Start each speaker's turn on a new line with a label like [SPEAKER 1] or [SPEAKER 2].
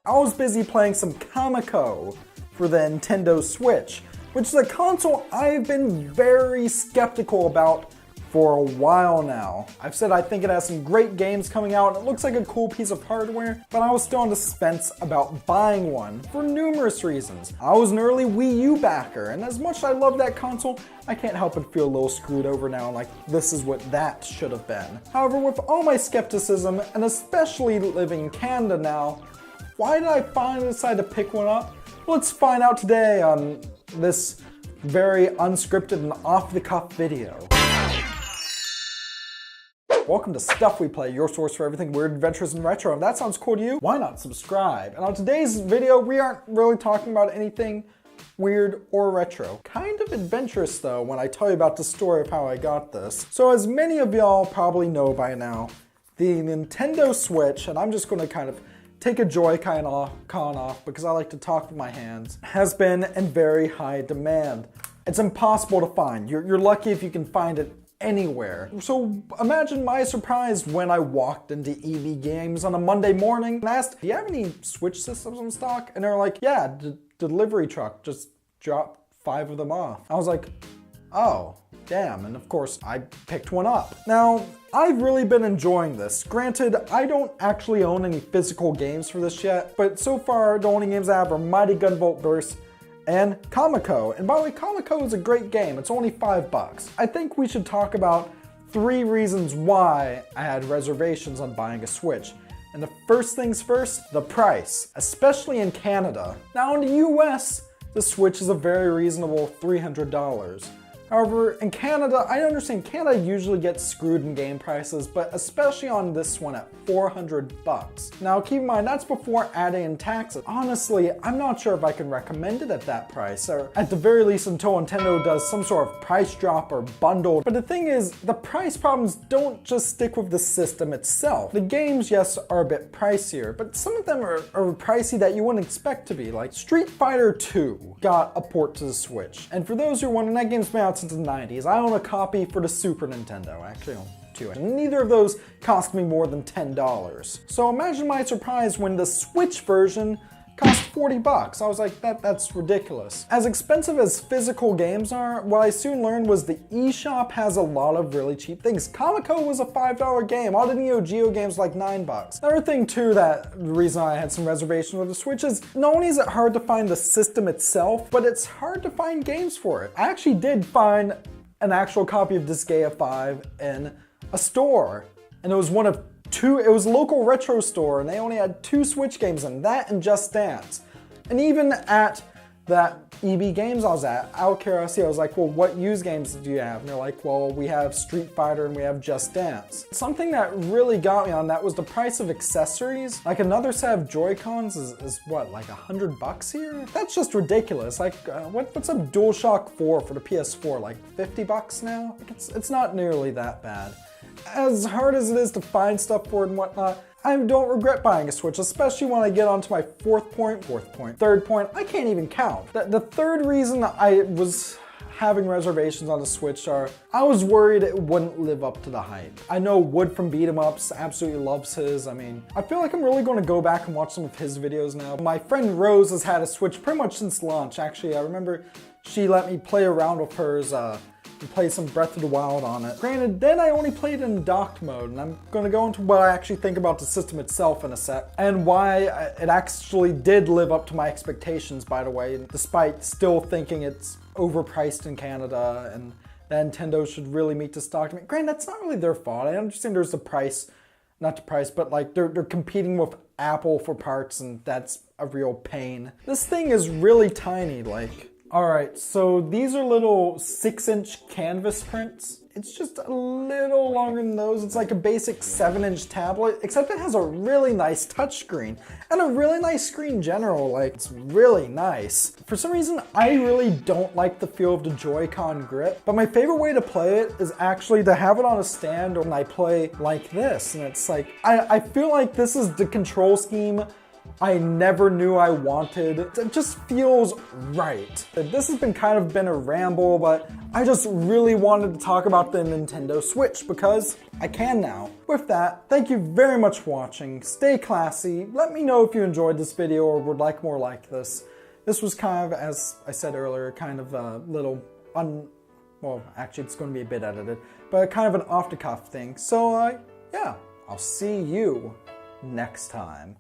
[SPEAKER 1] I was busy playing some Kamiko for the Nintendo Switch, which is a console I've been very skeptical about for a while now. I've said I think it has some great games coming out, and it looks like a cool piece of hardware, but I was still on the fence about buying one for numerous reasons. I was an early Wii U backer, and as much as I love that console, I can't help but feel a little screwed over now, like this is what that should have been. However, with all my skepticism, and especially living in Canada now, why did I finally decide to pick one up? Let's find out today on this very unscripted and off-the-cuff video. Welcome to Stuff We Play, your source for everything weird, adventures, and retro. If that sounds cool to you, why not subscribe? And on today's video, we aren't really talking about anything weird or retro. Kind of adventurous though when I tell you about the story of how I got this. So as many of y'all probably know by now, the Nintendo Switch, and I'm just going to kind of take a Joy-Con off because I like to talk with my hands, has been in very high demand. It's impossible to find. You're lucky if you can find it anywhere. So imagine my surprise when I walked into EB Games on a Monday morning and asked, do you have any Switch systems in stock? And they're like, yeah, delivery truck just dropped 5 of them off. I was like, oh, damn. And of course I picked one up. Now, I've really been enjoying this. Granted, I don't actually own any physical games for this yet, but so far the only games I have are Mighty Gunvolt Burst and Kamiko. And by the way, Kamiko is a great game. It's only $5. I think we should talk about 3 reasons why I had reservations on buying a Switch. And the first things first, the price, especially in Canada. Now in the US, the Switch is a very reasonable $300. However, in Canada, I understand Canada usually gets screwed in game prices, but especially on this one at $400. Now keep in mind, that's before adding in taxes. Honestly, I'm not sure if I can recommend it at that price, or at the very least until Nintendo does some sort of price drop or bundle. But the thing is, the price problems don't just stick with the system itself. The games, yes, are a bit pricier, but some of them are pricey that you wouldn't expect to be. Like Street Fighter 2 got a port to the Switch. And for those who are wondering, that game's been out since the 90s. I own a copy for the Super Nintendo. I actually own 2. And neither of those cost me more than $10. So imagine my surprise when the Switch version cost $40. I was like, that's ridiculous. As expensive as physical games are, what I soon learned was the eShop has a lot of really cheap things. Kamiko was a $5 game. All the Neo Geo games like $9. Another thing too, that the reason I had some reservation with the Switch is not only is it hard to find the system itself, but it's hard to find games for it. I actually did find an actual copy of Disgaea 5 in a store, and it was one of 2, it was a local retro store, and they only had 2 Switch games in that and Just Dance. And even at that EB Games I was at, out of curiosity, I was like, well, what used games do you have? And they're like, well, we have Street Fighter and we have Just Dance. Something that really got me on that was the price of accessories. Like another set of Joy-Cons is what, like $100 here? That's just ridiculous. Like, what's a DualShock 4 for the PS4? Like $50 now? Like, it's not nearly that bad. As hard as it is to find stuff for it and whatnot, I don't regret buying a Switch, especially when I get onto my third point, I can't even count. The third reason I was having reservations on the Switch are, I was worried it wouldn't live up to the hype. I know Wood from Beat 'em Ups absolutely loves his. I mean, I feel like I'm really going to go back and watch some of his videos now. My friend Rose has had a Switch pretty much since launch. Actually, I remember she let me play around with hers, and play some Breath of the Wild on it. Granted, then I only played in docked mode, and I'm going to go into what I actually think about the system itself in a sec, and why it actually did live up to my expectations, by the way, despite still thinking it's overpriced in Canada, and that Nintendo should really meet the stock. I mean, granted, that's not really their fault. I understand there's the price, not the price, but like they're competing with Apple for parts, and that's a real pain. This thing is really tiny, like, alright, so these are little 6-inch canvas prints. It's just a little longer than those. It's like a basic 7-inch tablet, except it has a really nice touchscreen and a really nice screen in general. Like, it's really nice. For some reason, I really don't like the feel of the Joy-Con grip, but my favorite way to play it is actually to have it on a stand, and I play like this. And it's like, I feel like this is the control scheme I never knew I wanted. It just feels right. This has been a ramble, but I just really wanted to talk about the Nintendo Switch because I can now. With that, thank you very much for watching. Stay classy. Let me know if you enjoyed this video or would like more like this. This was kind of, as I said earlier, kind of a little well, actually it's going to be a bit edited, but kind of an off-the-cuff thing. So, yeah, I'll see you next time.